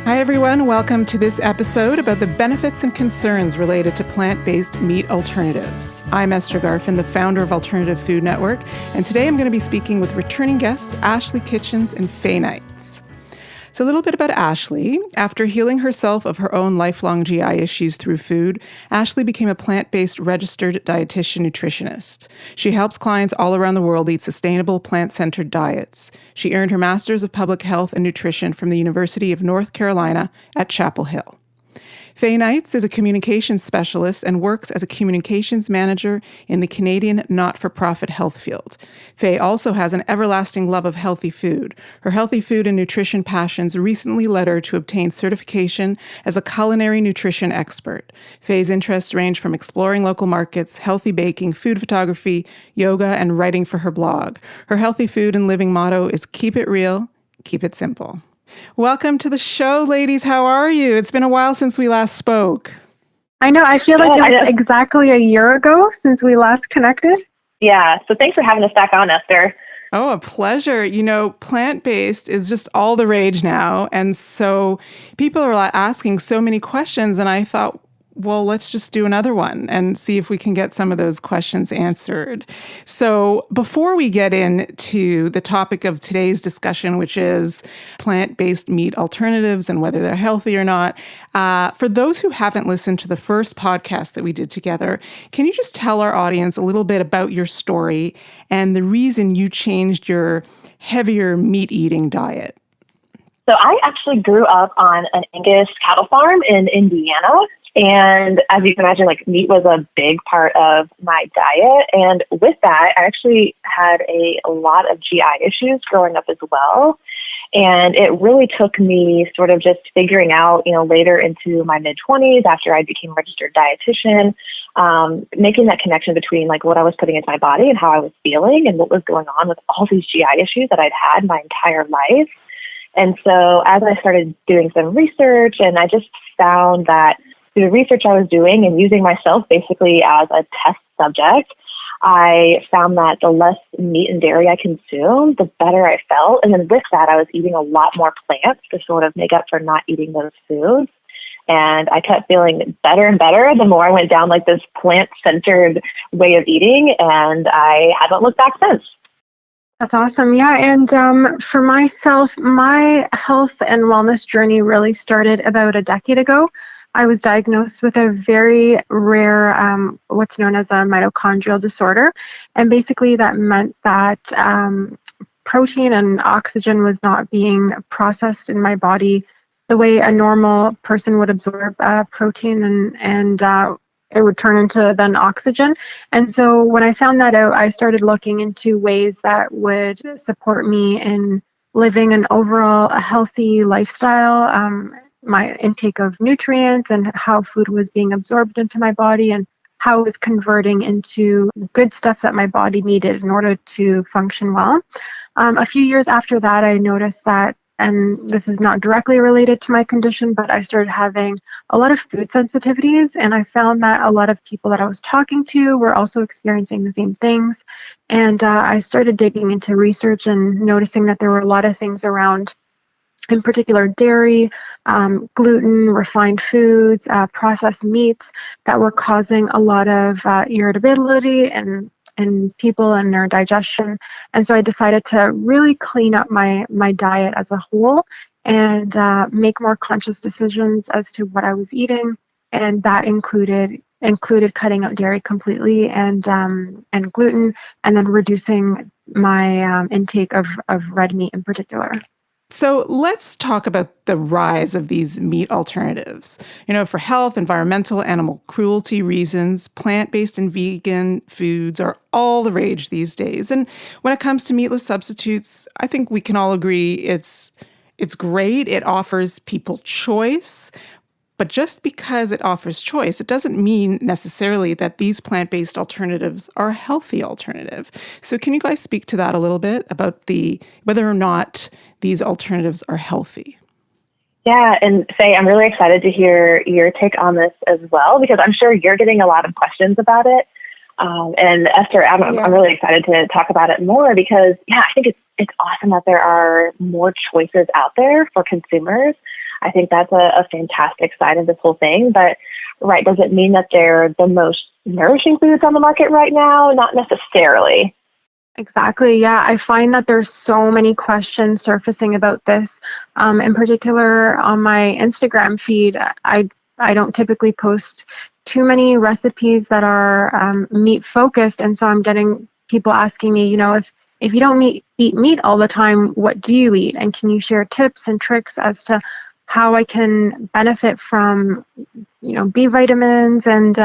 Hi, everyone. Welcome to this episode about the benefits and concerns related to plant-based meat alternatives. I'm Esther Garfin, the founder of Alternative Food Network, and today I'm going to be speaking with returning guests Ashley Kitchens and Fay Knights. So a little bit about Ashley. After healing herself of her own lifelong GI issues through food, Ashley became a plant-based registered dietitian nutritionist. She helps clients all around the world eat sustainable, plant-centered diets. She earned her Master's of Public Health and Nutrition from the University of North Carolina at Chapel Hill. Fay Knights is a communications specialist and works as a communications manager in the Canadian not-for-profit health field. Fay also has an everlasting love of healthy food. Her healthy food and nutrition passions recently led her to obtain certification as a culinary nutrition expert. Fay's interests range from exploring local markets, healthy baking, food photography, yoga, and writing for her blog. Her healthy food and living motto is keep it real, keep it simple. Welcome to the show, ladies. How are you? It's been a while since we last spoke. I know. I feel like it was exactly a year ago since we last connected. Yeah. So thanks for having us back on, Esther. Oh, a pleasure. You know, plant-based is just all the rage now. And so people are asking so many questions. And I thought, well, let's just do another one and see if we can get some of those questions answered. So before we get into the topic of today's discussion, which is plant-based meat alternatives and whether they're healthy or not, for those who haven't listened to the first podcast that we did together, can you just tell our audience a little bit about your story and the reason you changed your heavier meat-eating diet? So I actually grew up on an Angus cattle farm in Indiana. And as you can imagine, like meat was a big part of my diet. And with that, I actually had a lot of GI issues growing up as well. And it really took me sort of just figuring out, later into my mid-20s after I became a registered dietitian, making that connection between like what I was putting into my body and how I was feeling and what was going on with all these GI issues that I'd had my entire life. And so as I started doing some research, and I just found that through the research I was doing and using myself basically as a test subject, I found that the less meat and dairy I consumed, the better I felt. And then with that, I was eating a lot more plants to sort of make up for not eating those foods. And I kept feeling better and better the more I went down like this plant-centered way of eating. And I haven't looked back since. That's awesome. Yeah. And for myself, my health and wellness journey really started about a decade ago. I was diagnosed with a very rare, what's known as a mitochondrial disorder. And basically that meant that protein and oxygen was not being processed in my body the way a normal person would absorb protein and it would turn into then oxygen. And so when I found that out, I started looking into ways that would support me in living an overall healthy lifestyle, my intake of nutrients and how food was being absorbed into my body and how it was converting into good stuff that my body needed in order to function well. A few years after that, I noticed that, and this is not directly related to my condition, but I started having a lot of food sensitivities, and I found that a lot of people that I was talking to were also experiencing the same things. And I started digging into research and noticing that there were a lot of things around, in particular dairy, gluten, refined foods, processed meats that were causing a lot of irritability and people and their digestion. And so I decided to really clean up my diet as a whole and make more conscious decisions as to what I was eating. And that included cutting out dairy completely and gluten, and then reducing my intake of red meat in particular. So let's talk about the rise of these meat alternatives. For health, environmental, animal cruelty reasons, plant-based and vegan foods are all the rage these days. And when it comes to meatless substitutes, I think we can all agree it's great. It offers people choice. But just because it offers choice, it doesn't mean necessarily that these plant-based alternatives are a healthy alternative. So can you guys speak to that a little bit about whether or not these alternatives are healthy? Yeah, and Faye, I'm really excited to hear your take on this as well, because I'm sure you're getting a lot of questions about it. And Esther, I'm really excited to talk about it more because, I think it's awesome that there are more choices out there for consumers. I think that's a fantastic side of this whole thing. But, right, does it mean that they're the most nourishing foods on the market right now? Not necessarily. Exactly. Yeah, I find that there's so many questions surfacing about this. In particular, on my Instagram feed, I don't typically post too many recipes that are meat focused, and so I'm getting people asking me, if you don't eat meat all the time, what do you eat? And can you share tips and tricks as to how I can benefit from, B vitamins and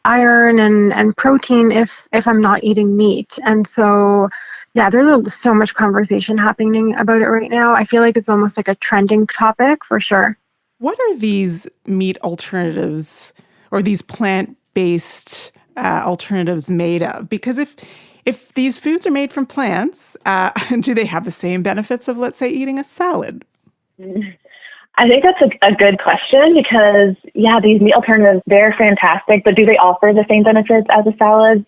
iron and protein if I'm not eating meat. And so, yeah, there's so much conversation happening about it right now. I feel like it's almost like a trending topic for sure. What are these meat alternatives or these plant-based alternatives made of? Because if these foods are made from plants, do they have the same benefits of, let's say, eating a salad? I think that's a good question because, yeah, these meat alternatives, they're fantastic, but do they offer the same benefits as a salad?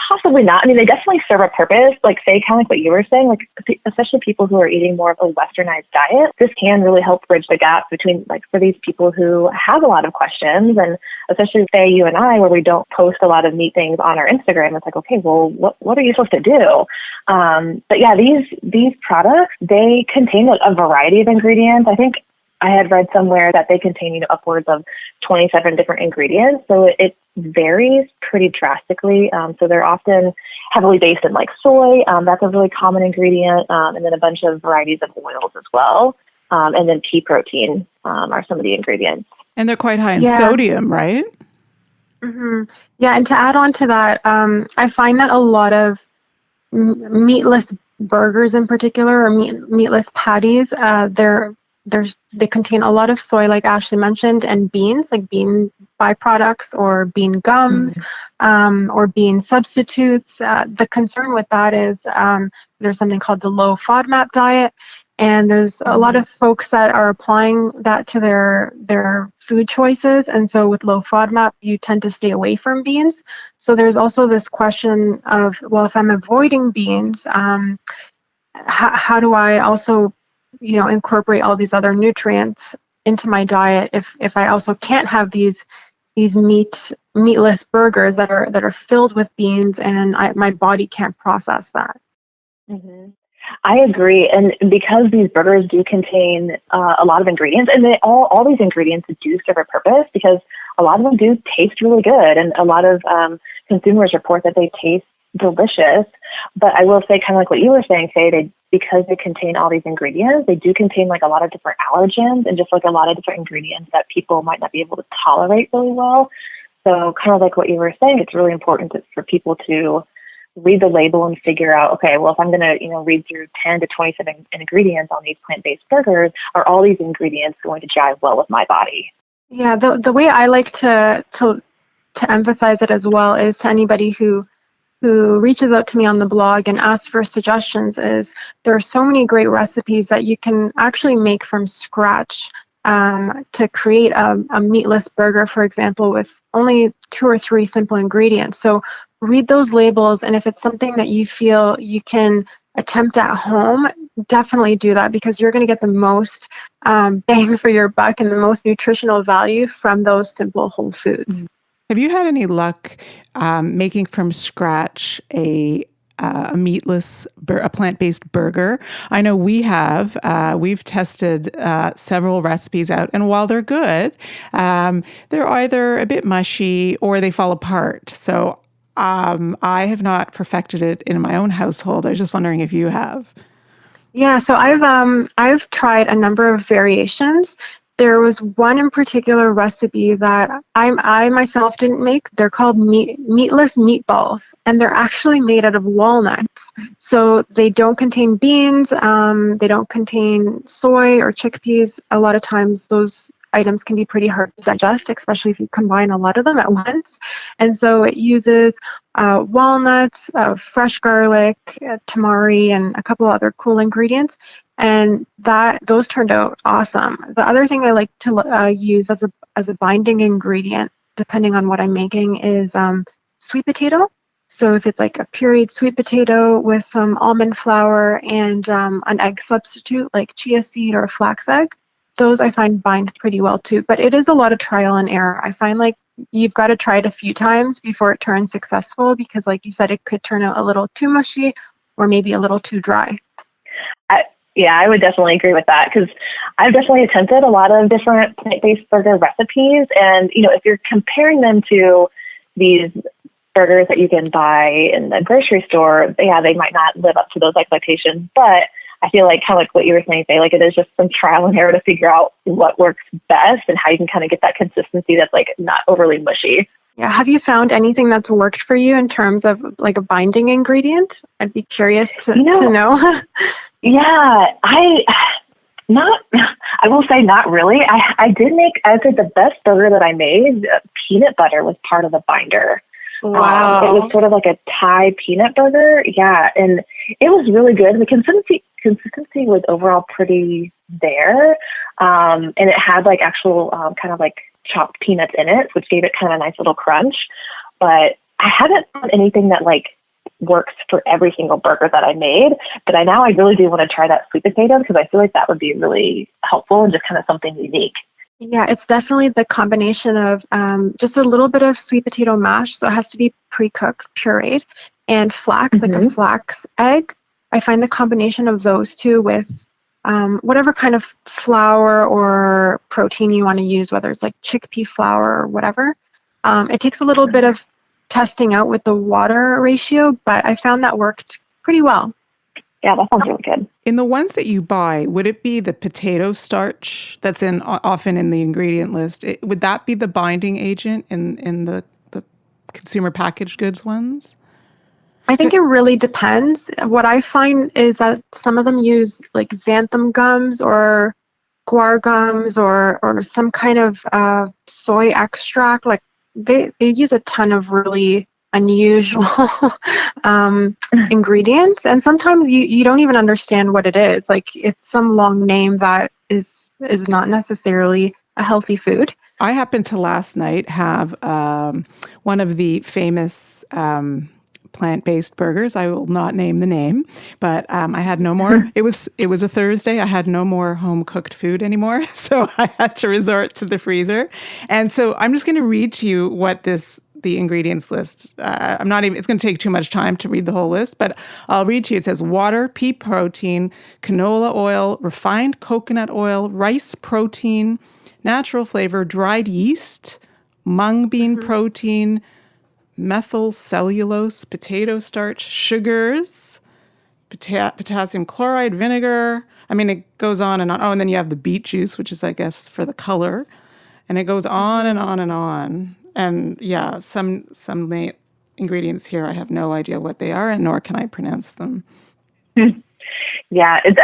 Possibly not. I mean, they definitely serve a purpose, like, say, kind of like what you were saying, like, especially people who are eating more of a westernized diet. This can really help bridge the gap between, like, for these people who have a lot of questions, and especially, say, you and I, where we don't post a lot of meat things on our Instagram. It's like, okay, well, what are you supposed to do? But yeah, these products, they contain a variety of ingredients. I think I had read somewhere that they contain upwards of 27 different ingredients. So it varies pretty drastically. So they're often heavily based in like soy. That's a really common ingredient. And then a bunch of varieties of oils as well. And then pea protein are some of the ingredients. And they're quite high in sodium, right? Mm-hmm. Yeah. And to add on to that, I find that a lot of meatless burgers in particular, or meatless patties, they contain a lot of soy, like Ashley mentioned, and beans, like bean byproducts or bean gums, or bean substitutes. The concern with that is there's something called the low FODMAP diet, and there's a lot of folks that are applying that to their food choices. And so with low FODMAP, you tend to stay away from beans. So there's also this question of, well, if I'm avoiding beans, how do I also incorporate all these other nutrients into my diet if I also can't have these meatless burgers that are filled with beans, and my body can't process that. Mm-hmm. I agree, and because these burgers do contain a lot of ingredients, and all these ingredients do serve a purpose, because a lot of them do taste really good, and a lot of consumers report that they taste delicious. But I will say, kind of like what you were saying, Faye, because they contain all these ingredients, they do contain like a lot of different allergens and just like a lot of different ingredients that people might not be able to tolerate really well. So kind of like what you were saying, it's really important for people to read the label and figure out, okay, well, if I'm going to, read through 10 to 27 ingredients on these plant-based burgers, are all these ingredients going to jive well with my body? Yeah, the way I like to emphasize it as well is to anybody who reaches out to me on the blog and asks for suggestions is there are so many great recipes that you can actually make from scratch to create a meatless burger, for example, with only 2 or 3 simple ingredients. So read those labels, and if it's something that you feel you can attempt at home, definitely do that, because you're going to get the most bang for your buck and the most nutritional value from those simple whole foods. Have you had any luck making from scratch a meatless, a plant-based burger? I know we have. We've tested several recipes out, and while they're good, they're either a bit mushy or they fall apart. So I have not perfected it in my own household. I was just wondering if you have. Yeah, so I've tried a number of variations. There was one in particular recipe that I myself didn't make. They're called meatless meatballs, and they're actually made out of walnuts. So they don't contain beans, they don't contain soy or chickpeas. A lot of times those items can be pretty hard to digest, especially if you combine a lot of them at once. And so it uses walnuts, fresh garlic, tamari, and a couple other cool ingredients. And those turned out awesome. The other thing I like to use as a binding ingredient, depending on what I'm making, is sweet potato. So if it's like a pureed sweet potato with some almond flour and an egg substitute like chia seed or flax egg, those I find bind pretty well too. But it is a lot of trial and error. I find like you've got to try it a few times before it turns successful, because like you said, it could turn out a little too mushy or maybe a little too dry. Yeah, I would definitely agree with that, because I've definitely attempted a lot of different plant-based burger recipes. And, if you're comparing them to these burgers that you can buy in the grocery store, yeah, they might not live up to those expectations. But I feel like kind of like what you were saying, Faye, like it is just some trial and error to figure out what works best and how you can kind of get that consistency that's like not overly mushy. Yeah. Have you found anything that's worked for you in terms of like a binding ingredient? I'd be curious to know. Yeah, I will say not really. I did make, I would say the best burger that I made, peanut butter was part of the binder. Wow. It was sort of like a Thai peanut burger. Yeah. And it was really good. The consistency was overall pretty there. And it had like actual kind of like chopped peanuts in it, which gave it kind of a nice little crunch. But I haven't found anything that like works for every single burger that I made. But I really do want to try that sweet potato, because I feel like that would be really helpful and just kind of something unique. Yeah, it's definitely the combination of just a little bit of sweet potato mash. So it has to be pre-cooked, pureed, and flax, like a flax egg. I find the combination of those two with whatever kind of flour or protein you want to use, whether it's like chickpea flour or whatever. It takes a little bit of testing out with the water ratio, but I found that worked pretty well. Yeah, that sounds really good. In the ones that you buy, would it be the potato starch that's often in the ingredient list? Would that be the binding agent in the consumer packaged goods ones? I think it really depends. What I find is that some of them use like xanthan gums or guar gums or some kind of soy extract. Like they use a ton of really unusual ingredients, and sometimes you don't even understand what it is. Like it's some long name that is not necessarily a healthy food. I happened to last night have one of the famous plant-based burgers. I will not name the name, but I had no more. It was a Thursday. I had no more home-cooked food anymore, so I had to resort to the freezer. And so I'm just going to read to you what the ingredients list. It's going to take too much time to read the whole list, but I'll read to you. It says water, pea protein, canola oil, refined coconut oil, rice protein, natural flavor, dried yeast, mung bean protein, methyl cellulose, potato starch, sugars, potassium chloride, vinegar. I mean, it goes on and on. Oh, and then you have the beet juice, which is, I guess, for the color. And it goes on and on and on. And yeah, some ingredients here, I have no idea what they are, and nor can I pronounce them. Yeah, it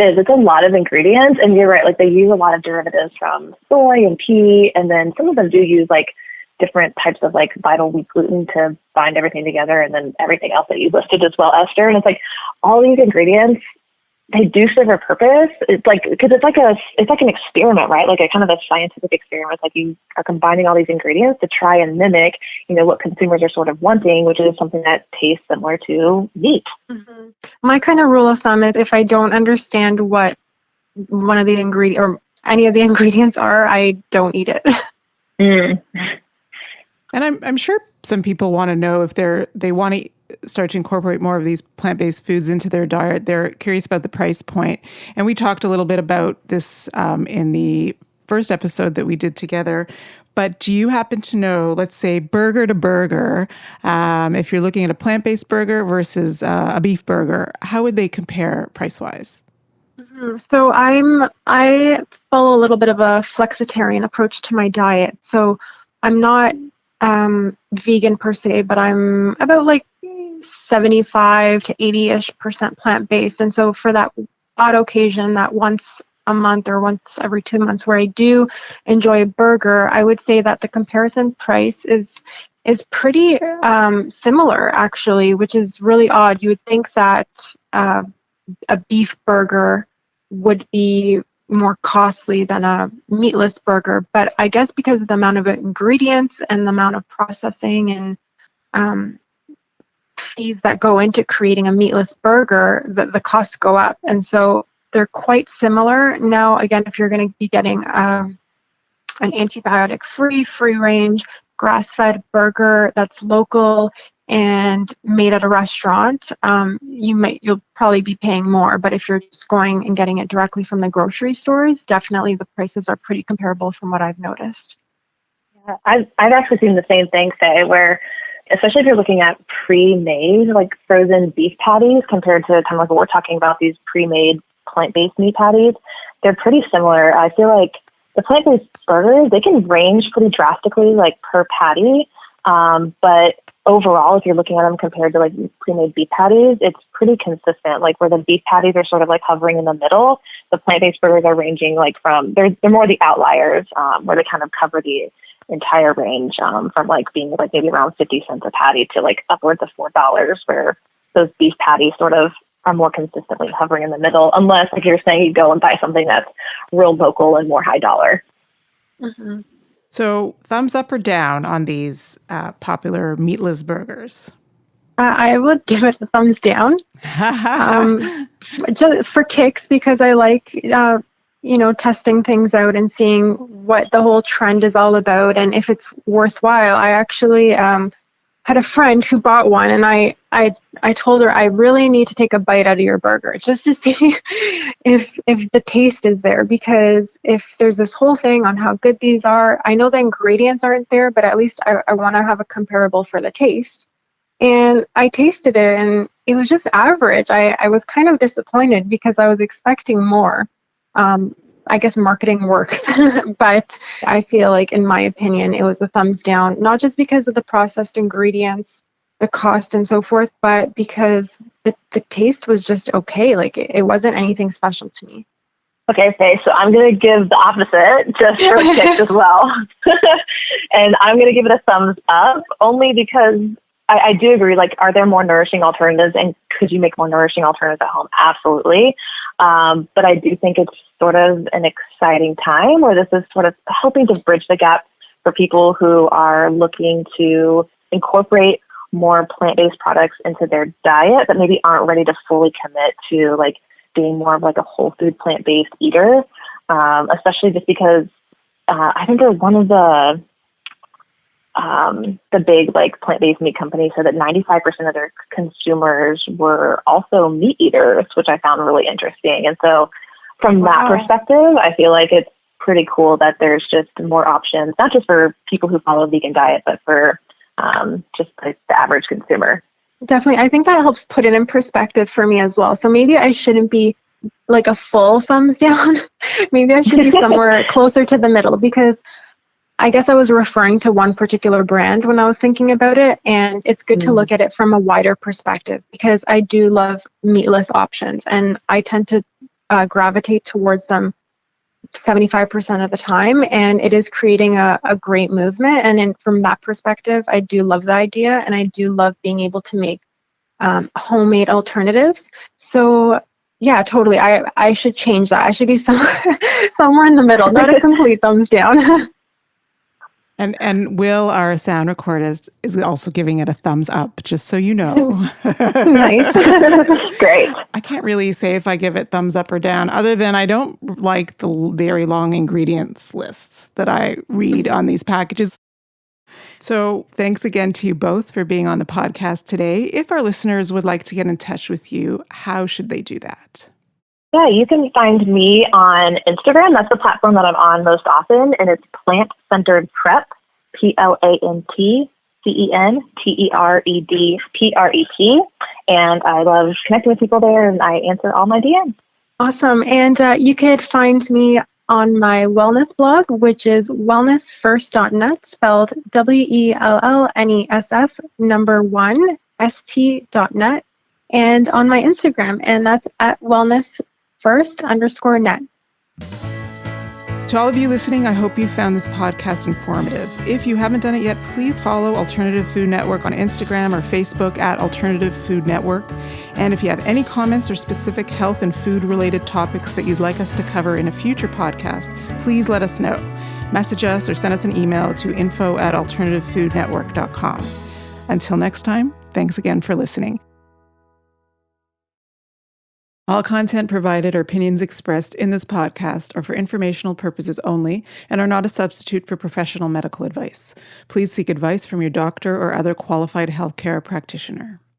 is. It's a lot of ingredients, and you're right. Like they use a lot of derivatives from soy and pea, and then some of them do use like different types of like vital wheat gluten to bind everything together, and then everything else that you listed as well, Esther. And it's like all these ingredients, they do serve a purpose. It's like, because it's like an experiment, right? Like a kind of a scientific experiment. Like you are combining all these ingredients to try and mimic, what consumers are sort of wanting, which is something that tastes similar to meat. Mm-hmm. My kind of rule of thumb is if I don't understand what one of the ingredient or any of the ingredients are, I don't eat it. Mm. And I'm sure some people want to know if they want to start to incorporate more of these plant-based foods into their diet. They're curious about the price point. And we talked a little bit about this in the first episode that we did together. But do you happen to know, let's say burger to burger, if you're looking at a plant-based burger versus a beef burger, how would they compare price-wise? Mm-hmm. So I follow a little bit of a flexitarian approach to my diet. So I'm not vegan per se, but I'm about like 75 to 80-ish% plant-based. And so for that odd occasion, that once a month or once every 2 months where I do enjoy a burger, I would say that the comparison price is pretty similar actually, which is really odd. You would think that a beef burger would be more costly than a meatless burger, but I guess because of the amount of ingredients and the amount of processing and fees that go into creating a meatless burger, the costs go up. And so they're quite similar. Now, again, if you're going to be getting an antibiotic-free, free-range, grass-fed burger that's local and made at a restaurant, you'll probably be paying more. But if you're just going and getting it directly from the grocery stores, definitely the prices are pretty comparable from what I've noticed. Yeah, I've actually seen the same thing, Faye, where especially if you're looking at pre-made, like frozen beef patties compared to kind of like what we're talking about, these pre-made plant-based meat patties, they're pretty similar. I feel like the plant-based burgers, they can range pretty drastically, like per patty. But overall, if you're looking at them compared to like pre-made beef patties, it's pretty consistent. Like where the beef patties are sort of like hovering in the middle, the plant-based burgers are ranging like from, they're more the outliers, where they kind of cover the entire range, from like being like maybe around 50 cents a patty to like upwards of $4, where those beef patties sort of are more consistently hovering in the middle, unless, like you're saying, you go and buy something that's real local and more high dollar. Mm-hmm. So thumbs up or down on these popular meatless burgers? I would give it a thumbs down, just for kicks, because I like, testing things out and seeing what the whole trend is all about and if it's worthwhile. I actually had a friend who bought one, and I told her, I really need to take a bite out of your burger just to see if the taste is there, because if there's this whole thing on how good these are, I know the ingredients aren't there, but at least I want to have a comparable for the taste. And I tasted it, and it was just average. I was kind of disappointed because I was expecting more. I guess marketing works, but I feel like, in my opinion, it was a thumbs down, not just because of the processed ingredients, the cost and so forth, but because the taste was just okay. Like it wasn't anything special to me. Okay, Faye, so I'm going to give the opposite just for kicks as well. And I'm going to give it a thumbs up only because I do agree, like, are there more nourishing alternatives, and could you make more nourishing alternatives at home? Absolutely. But I do think it's sort of an exciting time where this is sort of helping to bridge the gap for people who are looking to incorporate more plant-based products into their diet, but maybe aren't ready to fully commit to like being more of like a whole food plant-based eater, especially just because I think they're one of the big like plant-based meat companies said that 95% of their consumers were also meat eaters, which I found really interesting. And so from that perspective, I feel like it's pretty cool that there's just more options, not just for people who follow a vegan diet, but for just like the average consumer. Definitely. I think that helps put it in perspective for me as well. So maybe I shouldn't be like a full thumbs down. Maybe I should be somewhere closer to the middle, because I guess I was referring to one particular brand when I was thinking about it, and it's good to look at it from a wider perspective, because I do love meatless options, and I tend to gravitate towards them 75% of the time, and it is creating a great movement. And from that perspective, I do love the idea, and I do love being able to make homemade alternatives. So yeah, totally. I should change that. I should be somewhere in the middle, not a complete thumbs down. And Will, our sound recordist, is also giving it a thumbs up, just so you know. Nice. Great. I can't really say if I give it thumbs up or down, other than I don't like the very long ingredients lists that I read on these packages. So thanks again to you both for being on the podcast today. If our listeners would like to get in touch with you, how should they do that? Yeah, you can find me on Instagram. That's the platform that I'm on most often, and it's Plant Centered Prep, PlantCenteredPrep. And I love connecting with people there, and I answer all my DMs. Awesome. And you could find me on my wellness blog, which is wellnessfirst.net, spelled WELLNESS1 and on my Instagram, and that's at wellnessfirst_net. To all of you listening, I hope you found this podcast informative. If you haven't done it yet, please follow Alternative Food Network on Instagram or Facebook at Alternative Food Network. And if you have any comments or specific health and food-related topics that you'd like us to cover in a future podcast, please let us know. Message us or send us an email to info@alternativefoodnetwork.com. Until next time, thanks again for listening. All content provided or opinions expressed in this podcast are for informational purposes only and are not a substitute for professional medical advice. Please seek advice from your doctor or other qualified healthcare practitioner.